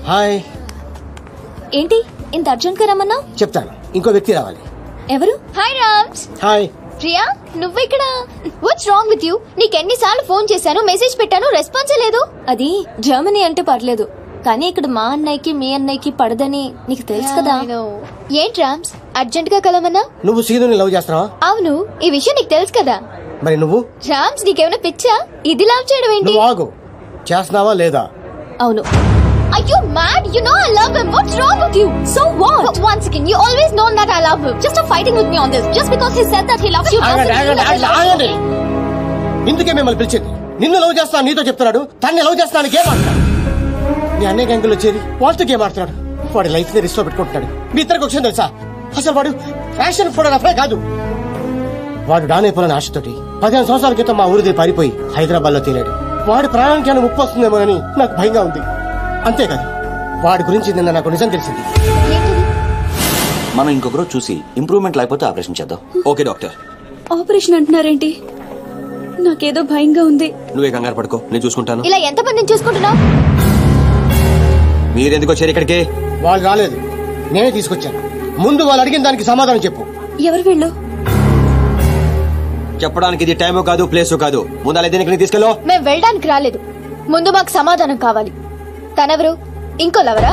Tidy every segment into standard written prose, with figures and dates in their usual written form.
Hi. ఏంటి ఇంత urgent గా రమ్మన్నా? చెప్తాను, ఇంకో వ్యక్తి రావాలి. ఎవరు? హాయ్ రామ్స్. హాయ్ ప్రియా, నువ్వు ఇక్కడ? What's wrong with you? నీకెన్నిసార్లు ఫోన్ చేశాను, మెసేజ్ పెట్టాను, రెస్పాన్స్ లేదు. అది జర్మనీ అంటే పర్లేదు, కానీ ఇక్కడ మా అన్నయ్యకి మీ అన్నయ్యకి పడదని నీకు తెలుసు కదా. ఏంటి రామ్స్ అర్జెంట్ గా కలవమన్నా? నువ్వు సీనుని లవ్ చేస్తున్నావా? అవును, ఈ విషయం నీకు తెలుసు కదా. మరి నువ్వు? రామ్స్ నీకేమైనా పిచ్చా? ఇది లవ్ చేయడం ఏంటి? నువ్వు ఆగు, చేస్తున్నావా లేదా? అవును. Are you mad? You know I love him. What's wrong with you? So what? Once again, you always known that I love him. Just stop fighting with me on this. Just because he said that he loves you doesn't mean that he loves you. ఇందుకే మిమ్మల్ని పిలిచింది. నిన్ను love చేస్తాను నీతో చెప్తున్నాడు, తన్ని love చేస్తాను game ఆడుతున్నాడు. నీ అన్నయ్య గంగులు వచ్చేది వాళ్ళతో గేమ్ ఆడుతున్నాడు. వాడి లైఫ్ ని రిస్క్ లో పెట్టుకుంటున్నాడు. మీ ఇద్దరికి ఒక విషయం తెలుసా? అసలు వాడు ఫ్యాషన్ ఫోటోగ్రాఫరే కాదు. వాడు డానేపోలని ఆశతోటి 15 సంవత్సరాల క్రితం మా ఊరిది పారిపోయి హైదరాబాద్ లో తేలాడు. వాడి ప్రాణానికి ఏమైనా ముప్పు వస్తుందేమోనని నాకు భయంగా ఉంది. అంతేకాదు, వాడి గురించి నిన్న నాకు నిజం తెలిసింది. మనం ఇంకొకరు చూసి ఇంప్రూవ్మెంట్ లేకపోతే ఆపరేషన్ చేద్దాం. Okay doctor? ఆపరేషన్ అంటున్నారేంటి? నాకేదో భయంగా ఉంది. నువ్వే కంగారు పడుకో, నేను చూసుకుంటాను. ఇలా ఎంత మందిని చూసుకుంటున్నావు? మీరెందుకు వచ్చారు ఇక్కడికి? వాళ్ళు రాలేదు, నేనే తీసుకొచ్చాను. ముందు వాళ్ళు అడిగిన దానికి సమాధానం చెప్పు. ఎవరు వీళ్ళు? చెప్పడానికి ఇది టైము కాదు, ప్లేసు కాదు. ముందు అలా దీనికి తీసుకెళ్ళు. మేము వెళ్ళడానికి రాలేదు, ముందు మాకు సమాధానం కావాలి. తనెవరు? ఇంకో లవరా?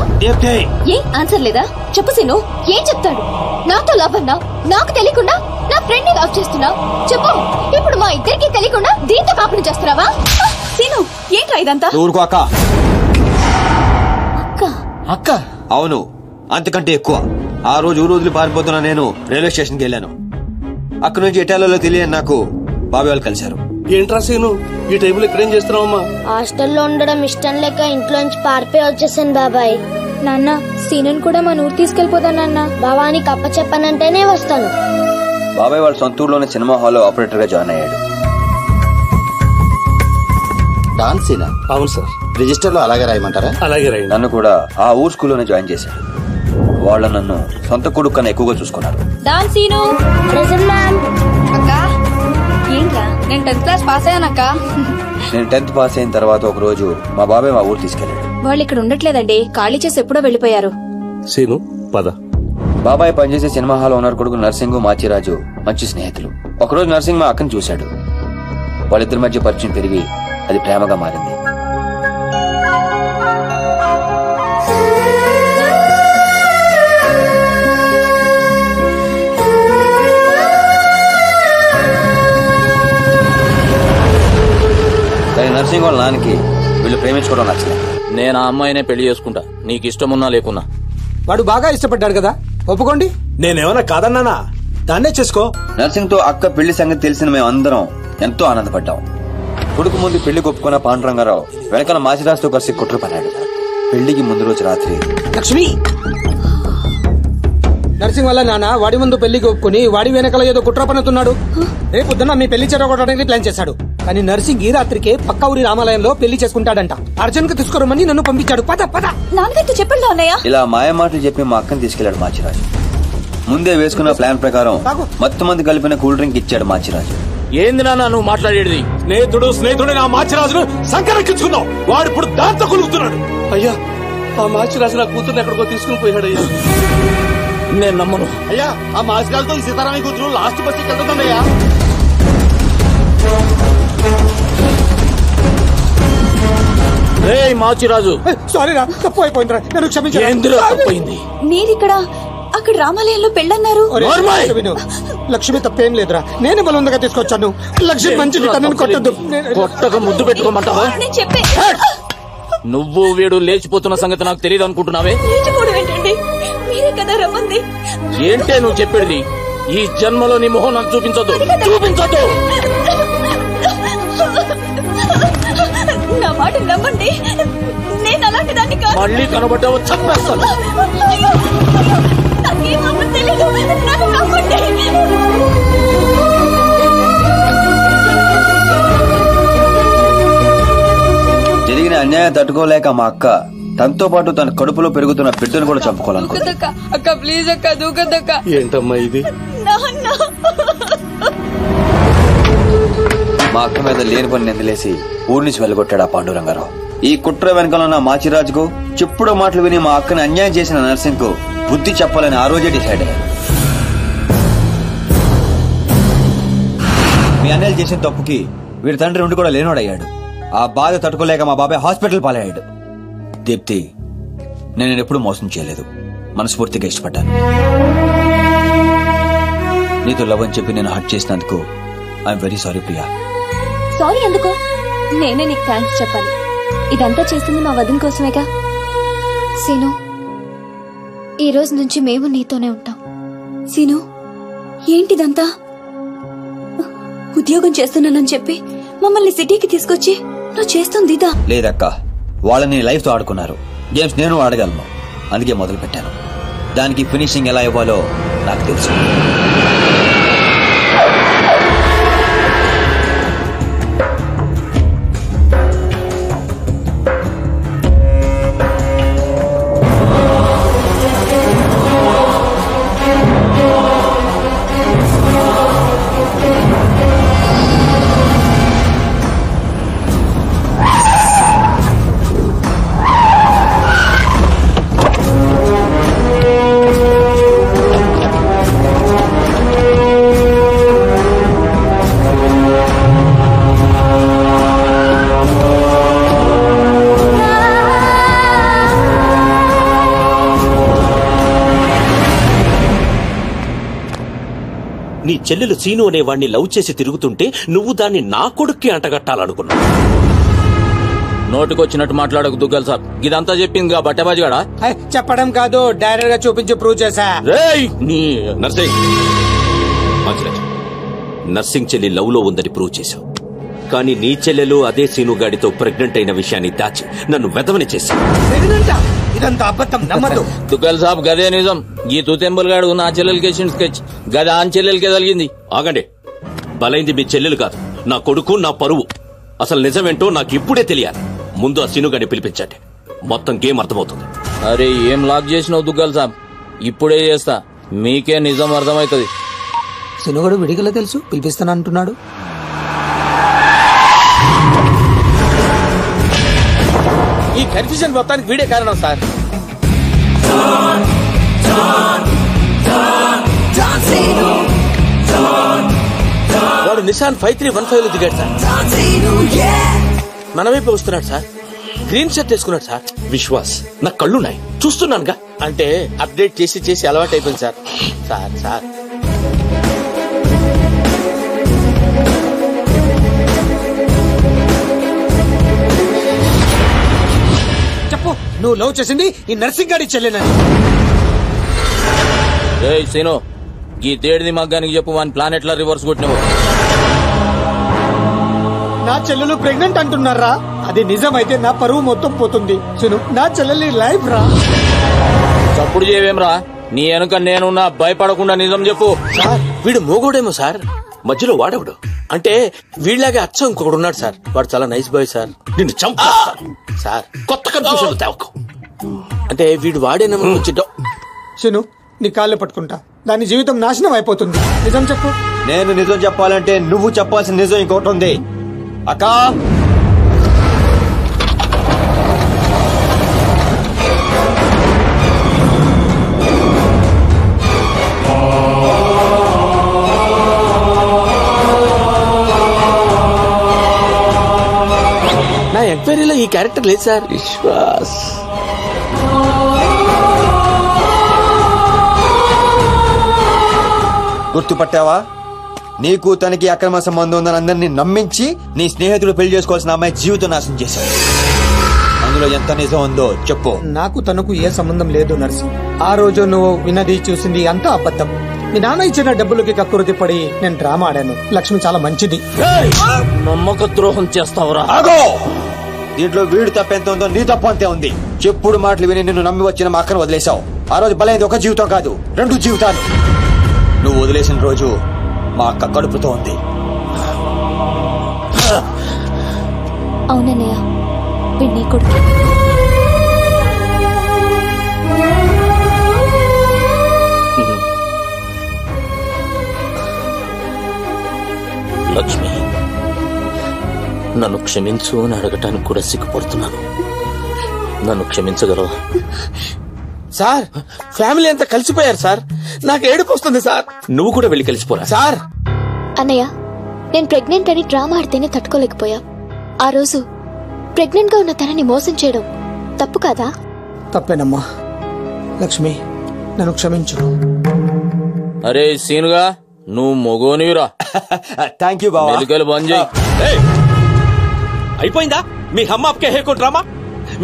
ఏ ఆన్సర్ లేదా? చెప్పు సీను, ఏం చెప్తాడు? నాతో లవ్ అన్నా, నాకు తెలియకుండా నా ఫ్రెండ్ ని లవ్ చేస్తున్నావు. చెప్పు, ఇప్పుడు మా ఇద్దరికి తెలియకుండా దీంతో కాపుని చేస్తున్నావా? సీను, ఏంట్రా ఇదంతా? ఊరుకో అక్క. అక్క? అక్క? అవును, అంతకంటే ఎక్కువ. ఆ రోజు ఊరు వదిలి పారిపోతున్నా నేను రైల్వే స్టేషన్ కి వెళ్ళాను. అక్కడి నుంచి ఎటాలలో తెలియని నాకు బాబాయ్ వాళ్ళు కలిశారు. ఏంట్రా సీను, ఈ టైంలో ఇక్కడేం చేస్తున్నావమ్మా? హాస్టల్లో ఉండడం ఇష్టం లేక ఇంట్లోంచి పారిపోయి వచ్చేసాను బాబాయ్. నాన్న, సీనుని కూడా మన ఊరు తీసుకెళ్లిపోదా నాన్న? బాబానికి అప్ప చెప్పనంటేనే వస్తాను. బాబాయ్ వాళ్ళ సొంత ఊర్లోనే సినిమా హాల్లో ఆపరేటర్ గా జాయిన్ అయ్యాడు. డాన్సీనా? అవును సార్. రిజిస్టర్ లో అలాగే రాయమంటారా? అలాగే రాయండి. నన్ను కూడా ఆ ఊరు స్కూల్లోనే జాయిన్ చేశాడు. వాళ్ళ నన్ను సొంత కొడుకు కన్నా ఎక్కువగా చూసుకున్నారు. సీను, ఏంట్రా? నేను 10th క్లాస్ పాస్ అయ్యానక్క. నేను 10th పాస్ అయిన తర్వాత ఒక రోజు మా బాబాయ్ మా ఊరు తీసుకెళ్లాడు. వాళ్ళు ఇక్కడ ఉండట్లేదండి, ఖాళీ చేసి ఎప్పుడో వెళ్లిపోయారు. సీను పద. బాబాయ్ పనిచేసే సినిమా హాల్ ఓనర్ కొడుకు నర్సింగ్, మాచిరాజు మంచి స్నేహితులు. ఒకరోజు నర్సింగ్ మా అక్కని చూశాడు. వాళ్ళిద్దరి మధ్య పరిచయం పెరిగి అది ప్రేమగా మారింది. కానీ నర్సింగ్ వాళ్ళ నాన్నకి వీళ్ళు ప్రేమించుకోవడం నచ్చలేదు. నేను ఆ అమ్మాయినే పెళ్లి చేసుకుంటా, నీకు ఇష్టమున్నా లేకున్నా. వాడు బాగా ఇష్టపడ్డాడు కదా, ఒప్పుకోండి. నేనేమన్నా కాదన్నానా? దాన్నే చేసుకో. నర్సింగ్ తో అక్క పెళ్లి సంగతి తెలిసిన మేము అందరం ఎంతో ఆనందపడ్డాం. కొడుకు ముందు పెళ్లి ఒప్పుకున్న పాండురంగారావు వెనకాల మాచిరాజుతో కలిసి కుట్ర పన్నాడు. పెళ్లికి ముందు రోజు రాత్రి లక్ష్మి, నర్సింగ్ వల్ల నాన్న వాడి ముందు పెళ్లికి ఒప్పుకుని వాడి వెనకాల ఏదో కుట్ర పన్నుతున్నాడు. రేపొద్దున మీ పెళ్లి చెడగొట్టడానికి ప్లాన్ చేశాడు. కానీ నర్సింగ్ ఈ రాత్రికే పక్క ఊరి రామాలయంలో పెళ్లి చేసుకుంటాడంట. అర్జున్ కు తీసుకురమ్మని నన్ను పంపించాడు. పద పద. నాన్నగారితో చెప్పండి అన్నయ్య. ఇలా మాయ మాటలు చెప్పి మా అక్కని తీసుకెళ్లాడు మాచిరాజు. ముందే వేసుకున్న ప్లాన్ ప్రకారం మొత్తం మంది కలిపిన కూల్ డ్రింక్ ఇచ్చాడు మాచిరాజు. ఏంది నాన్న నువ్వు మాట్లాడేది? స్నేహితుడు నా మాచిరాజును సంకరెక్కించుకున్నావు. వాడు ఇప్పుడు దాంతో కొలుగుతున్నాడు. అయ్యా, ఆ మాచిరాజు నా కూతుర్ని ఎక్కడికో తీసుకుని పోయాడు. అయ్యా నేను నమ్మను. అయ్యా, ఆ మాచిరాజుతో ఈ సీతారామయ్య కూతురు లాస్ట్ బస్సుకి వెళ్తుందయ్యా. మాచిరాజు, సారీ రా, తప్పు అయిపోయిందిరా, నన్ను క్షమించు. ఎందులో తప్పైంది? మీరిక్కడ, అక్కడ రామాలయంలో పెళ్ళన్నారు. లక్ష్మి తప్పేం లేదురా, నేనే బలంగా తీసుకొచ్చాను. లక్ష్మి మంచిది, తనని కొట్టద్దు. కొట్టక ముద్దు పెట్టుకోమంటావా? చెప్పే నువ్వు వీడు లేచిపోతున్న సంగతి నాకు తెలియదు అనుకుంటున్నావే? లేచిపోవడం ఏంటండి? మీరే కదా రమ్మంది. ఏంటే నువ్వు చెప్పేది? ఈ జన్మలో నీ మొహం నాకు చూపించొద్దు, చూపించొద్దు. నా మాట నమ్మండి, నేను అలాంటి దాన్ని కాదు. మళ్ళీ కనబడ్డావు చంపేస్తాను. నాకేమాత్రం తెలీదు, నన్ను నమ్మండి. జరిగిన అన్యాయం తట్టుకోలేక మా అక్క తనతో పాటు తన కడుపులో పెరుగుతున్న బిడ్డను కూడా చంపుకోవాలనుకుంది. అక్క ప్లీజ్ అక్క, దూకద్దక్క. ఏంటమ్మా ఇది? మా అక్క మీద లేని పని నిందలేసి ఊరి నుంచి వెళ్ళగొట్టాడు ఆ పాండురంగారావు. ఈ కుట్ర వెనకాల ఉన్న మాచిరాజుకు చెప్పుడు మాటలు విని మా అక్కని అన్యాయం చేసిన నర్సింగ్ కు బుద్ధి చెప్పాలని ఆ రోజే డిసైడ్ అయ్యారు. మీ అన్నయ్యలు చేసిన తప్పుకి వీడి తండ్రి నుండి కూడా లేనోడయ్యాడు. ఆ బాధ తట్టుకోలేక మా బాబాయ్ హాస్పిటల్ పాలయ్యాడు. దీప్తి, నేను ఎప్పుడు మోసం చేయలేదు, మనస్ఫూర్తిగా ఇష్టపడ్డాను. నీతో లవ్ అని చెప్పి నేను హర్ట్ చేసినందుకు I'm very sorry Priya. Sorry ఎందుకు? నేనే నీకు థ్యాంక్స్ చెప్పాలి. ఇదంతా చేసింది మా వదిన కోసమేగా. సీను, ఈ రోజు నుంచి మేము నీతోనే ఉంటాం. సీను, ఏంటిదంతా? ఉద్యోగం చేస్తున్నానని చెప్పి మమ్మల్ని సిటీకి తీసుకొచ్చి నువ్వు చేస్తుంది ఇదా? లేదక్క, వాళ్ళని లైఫ్ తో ఆడుకున్నారు. గేమ్స్ నేను ఆడగలను, అందుకే మొదలు పెట్టాను. దానికి ఫినిషింగ్ ఎలా ఇవ్వాలో నాకు తెలుసు. నీ చెల్లెలు సీను అనే వాణ్ణి లవ్ చేసి తిరుగుతుంటే నువ్వు దాన్ని నా కొడుక్కి అంటగట్టాలనుకున్నావు. నోటికొచ్చినట్టు మాట్లాడకు దుగ్గల్ సాబ్. ఇదంతా చెప్పింది బట్టబాజిగాడా? చెప్పడం కాదు, డైరెక్ట్ గా చూపించి ప్రూవ్ చేశా. నర్సింగ్, నర్సింగ్ చెల్లి లవ్ లో ఉందని ప్రూవ్ చేశావు. కానీ నీ చెల్లెలు అదే సీనుగాడితో ప్రెగ్నెంట్ అయిన విషయాన్ని దాచి నన్ను వెదవని చేశావు. ఇదంతా అబద్ధం, నమ్మదు. దుగ్గల్ సాబ్, గదే నిజం. ఈ తూతెంబుల్ గాడు నా చెల్లెలకి స్కెచ్ గదే ఆన్ చెల్లెలకే తగిలింది. ఆగండి, బలైంది మీ చెల్లెలు కాదు, నా కొడుకు, నా పరువు. అసలు నిజమేంటో నాకు ఇప్పుడే తెలియాలి. ముందు ఆ సీనుగాడిని పిలిపించండి, మొత్తం గేమ్ అర్థమవుతుంది. అరే ఏం లాక్ చేసినావు దుగ్గల్ సాబ్? ఇప్పుడే చేస్తా, మీకే నిజం అర్థమవుతుంది. సినుగడు విడిగల తెలుసు, పిలిపిస్తానంటున్నాడు. ఈ కన్ఫ్యూజన్ మొత్తానికి వీడే కారణం సార్. వాడు నిశాన్ 5315 లో దిగాడు సార్. మన వైపు వస్తున్నాడు సార్. గ్రీన్ షర్ట్ వేసుకున్నాడు సార్. విశ్వాస్, నా కళ్ళున్నాయి, చూస్తున్నానుగా. అంటే అప్డేట్ చేసి చేసి అలవాటు అయిపోయింది సార్. సార్ సార్ చెప్పు, నువ్వు లవ్ చేసింది ఈ నర్సింగ్ గాడి చెల్లెనని. ఏయ్ సీను, ఈ తేడిది మగ్గానికి చెప్పు, వాని ప్లాన్ ఎట్లా రివర్స్ కొట్టినవు? నా చెల్లెలు ప్రెగ్నెంట్ అంటున్నారా? అది నిజమైతే నా పరువు మొత్తం పోతుంది. సును, నా చెల్లెలి లైఫ్ రా. చప్పుడు చేయవేమ్రా, నీ వెనుక నేనున్నా, భయపడకుండా నిజం చెప్పు. సార్, వీడు మోగోడేమో సార్, మధ్యలో వాడేవాడు. అంటే వీళ్ళలాగే అచ్చం ఇంకొకడు ఉన్నాడు సార్. వాడు చాలా నైస్ బాయ్ సార్. నిన్ను చంపా సార్. కొత్త కన్ఫ్యూజన్ తేవకు. అంటే వీడు వాడేనేమో వచ్చి సును, నీ కాళ్ళు పట్టుకుంటా, దాని జీవితం నాశనం అయిపోతుంది. నిజం చెప్పు. నేను నిజం చెప్పాలంటే నువ్వు చెప్పాల్సిన నిజం ఇంకోటి ఉంది. అక్కా, నా ఎంక్వైరీలో ఈ క్యారెక్టర్ లేదు సార్. విశ్వాస్, గుర్తుపట్టావా? నీకు తనకి అక్రమ సంబంధం ఉందని అందరినీ నమ్మించి నీ స్నేహితుడు పెళ్లి చేసుకోవాల్సిన అమ్మాయి జీవితం నాశనం చేశావు. అందులో ఎంత నిజం ఉందో చెప్పు. నాకు తనకు ఏ సంబంధం లేదు నర్సింగ్. ఆ రోజు నువ్వు విన్నది చూసింది అంతా అబద్ధం. మీ నాన్న ఇచ్చిన డబ్బులకి కక్కురుతి పడి నేను డ్రామా ఆడాను. లక్ష్మి చాలా మంచిది. నమ్మక ద్రోహం చేస్తావురా? ఆగో! దీంట్లో వీడు తప్పెంత ఉందో నీ తప్పు అంతే ఉంది. చెప్పుడు మాటలు విని నిన్ను నమ్మి వచ్చిన మా అక్కను వదిలేశావు. ఆ రోజు బలైంది ఒక జీవితం కాదు, 2 జీవితాలు. నువ్వు వదిలేసిన రోజు మా అక్క కడుపుతో ఉంది. అవునన్నయ్య, వీడు నీ కొడుకు. లక్ష్మి, నన్ను క్షమించు అని అడగటానికి కూడా సిగ్గుపడుతున్నాను. నన్ను క్షమించగలవా? సార్ ఫ్యామిలీ అంతా కలిసిపోయారు సార్. నాకు ఏడుపు వస్తుంది సార్. నువ్వు కూడా వెళ్ళి కలిసిపోరా సార్. అన్నయ్య, నేను ప్రెగ్నెంట్ అని డ్రామా ఆడితేనే తట్టుకోలేకపోయా. ఆ రోజు ప్రెగ్నెంట్ గా ఉన్న తనని మోసం చేయడం తప్పు కాదా? తప్పేనమ్మా. లక్ష్మి, నన్ను క్షమించు. అరే సీనుగా, నువ్వు మొగోనివిరా. థ్యాంక్ యూ బావా. మెలికలు బంద్ చేయి. అయిపోయిందా మీ హమ్మాప్కే హేకో డ్రామా?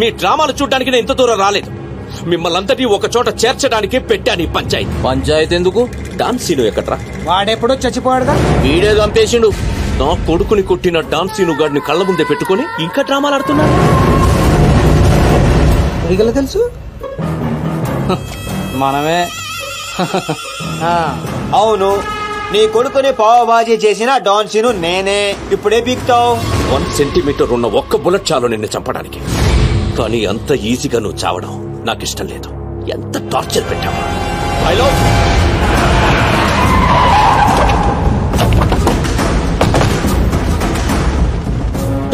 మీ డ్రామాలు చూడడానికి నేను ఇంత దూరం రాలేదు. మిమ్మల్ని అంతటి ఒక చోట చేర్చడానికి పెట్టాను ఈ పంచాయతీ. పంచాయతీ ఎందుకు? డాన్స్ సీను ఎక్కడ్రా? వాడెప్పుడో చచ్చిపోయాడుగా. వీడే చంపేసిండు. నా కొడుకుని కొట్టిన డాన్స్ సీను గాడిని కళ్ళ ముందే పెట్టుకుని ఇంకా డ్రామాలు ఆడుతున్నాడు. ఎడిగల తెలుసు మనమే. అవును, నీ కొడుకుని పావబాజీ చేసిన డాన్ సీను నేనే. ఇప్పుడే పీక్తావు. 1 సెంటీమీటర్ ఉన్న ఒక్క బుల్లెట్ చాలు నిన్ను చంపడానికి. కానీ అంత ఈజీగా నువ్వు చావడం నాకు ఇష్టం లేదు. ఎంత టార్చర్ పెట్టావా?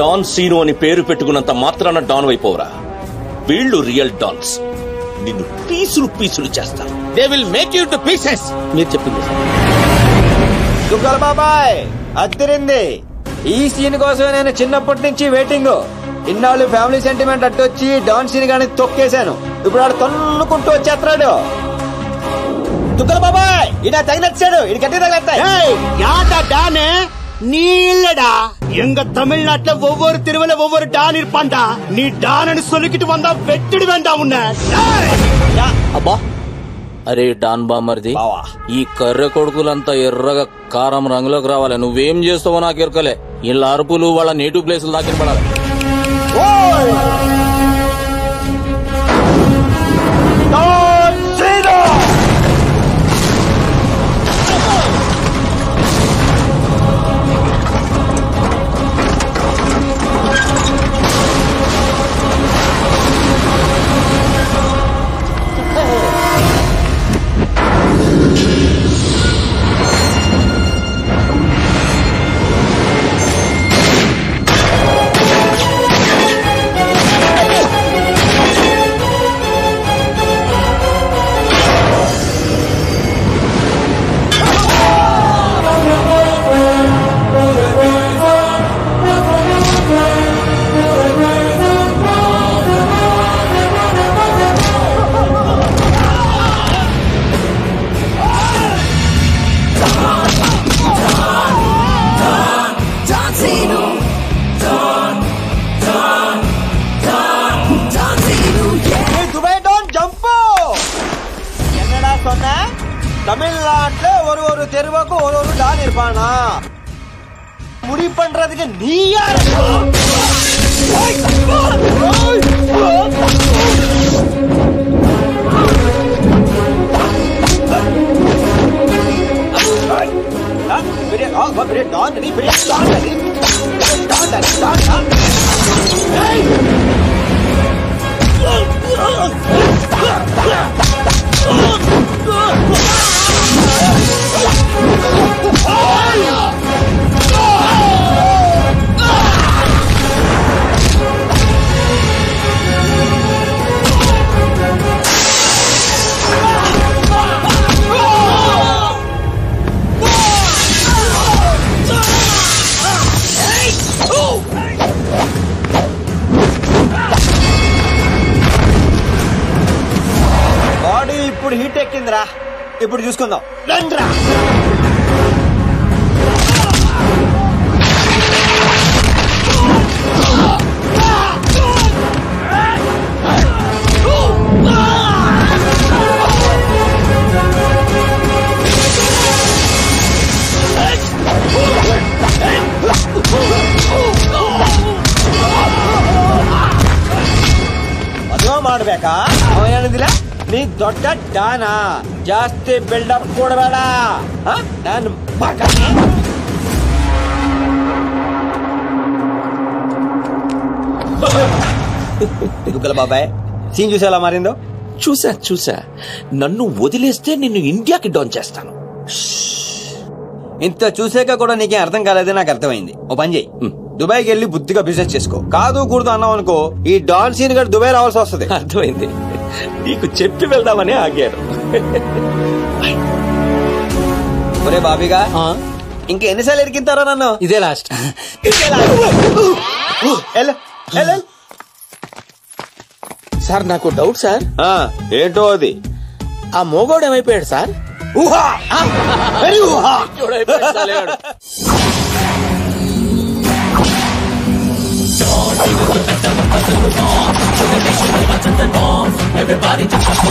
డాన్ సీను అని పేరు పెట్టుకున్నంత మాత్రాన డాన్ అయిపోవరా? వీళ్ళు రియల్ డాన్స్. నిన్ను పీసులు పీసులు చేస్తారు. They will make you to pieces. మీరు చెప్పింది దుగ్గల బాబాయ్ అద్దరింది. ఈ సీన్ కోసమే నేను చిన్నప్పటి నుంచి వెయిటింగ్. ఇన్నాళ్ళు ఫ్యామిలీ సెంటిమెంట్ అట్టొచ్చి డాన్ సీన్ గాని తొక్కేశాను. ఇప్పుడు ఆడు తన్నుకుంటూ వచ్చేస్తున్నాడు. దుగ్గల బాబాయ్ ఇడా తగినచ్చాడు. ఇది గట్టి తగలతాయి. டானே நீ இல்லடா. எங்க தமிழ்நாட்டுல ஒவ்வொரு திருவிழா ஒவ்வொரு டான் இருப்பான்டா. நீ டான்னு சொல்லிக்கிட்டு வந்தா வெட்டிடு வேண்டாம் உன்ன. అబ్బా, అరే డాన్ బామర్ది, ఈ కర్రె కొడుకులంతా ఎర్రగా కారం రంగులోకి రావాలి. నువ్వేం చేస్తావో నాకు ఎరకలే. వీళ్ళ అరుపులు వాళ్ళ నేటివ్ ప్లేసులు దాకా పడాలి. தமிழ்நாட்டுல ஒரு தெருவுக்கு ஒரு டான் இருப்பானா? முடி பண்றதுக்கு நீ யாரு? ఇప్పుడు హీట్ ఎక్కిందిరా. ఇప్పుడు చూసుకుందాం. రండ్రా. ಮದುವೆ ಮಾಡ್ಬೇಕಾ? ಅವನೇನಿದಿಲ್ಲ ನೀ ದೊಡ್ಡ ಡಾನ. ಜಾಸ್ತಿ ಬಿಲ್ಡಪ್ ಕೊಡಬೇಡ. ನಾನು దుగ్గల బాబాయ్ సీన్ చూసా ఎలా మారిందో? చూసా. నన్ను వదిలేస్తే నిన్ను ఇండియాకి డౌన్ చేస్తాను. ఇంత చూసాక కూడా నీకేం అర్థం కాలేదే నాకు అర్థమైంది. ఓ పని చెయ్యి, దుబాయ్కి వెళ్ళి బుద్ధిగా బిజినెస్ చేసుకో. కాదు కూడదు అన్నావు అనుకో, ఈ డాన్ సీన్ గారు దుబాయ్ రావాల్సి వస్తుంది. అర్థమైంది. నీకు చెప్పి వెళ్దామని ఆగాను. ఒరే బాబీగా, ఇంకా ఎన్నిసార్లు ఎరికింతారా నన్ను? ఇదే లాస్ట్. సార్ నాకు డౌట్ సార్. ఏంటో అది? ఆ మోగోడు ఏమైపోయాడు సార్? ఊహా వెరీ ఊహా. Everybody just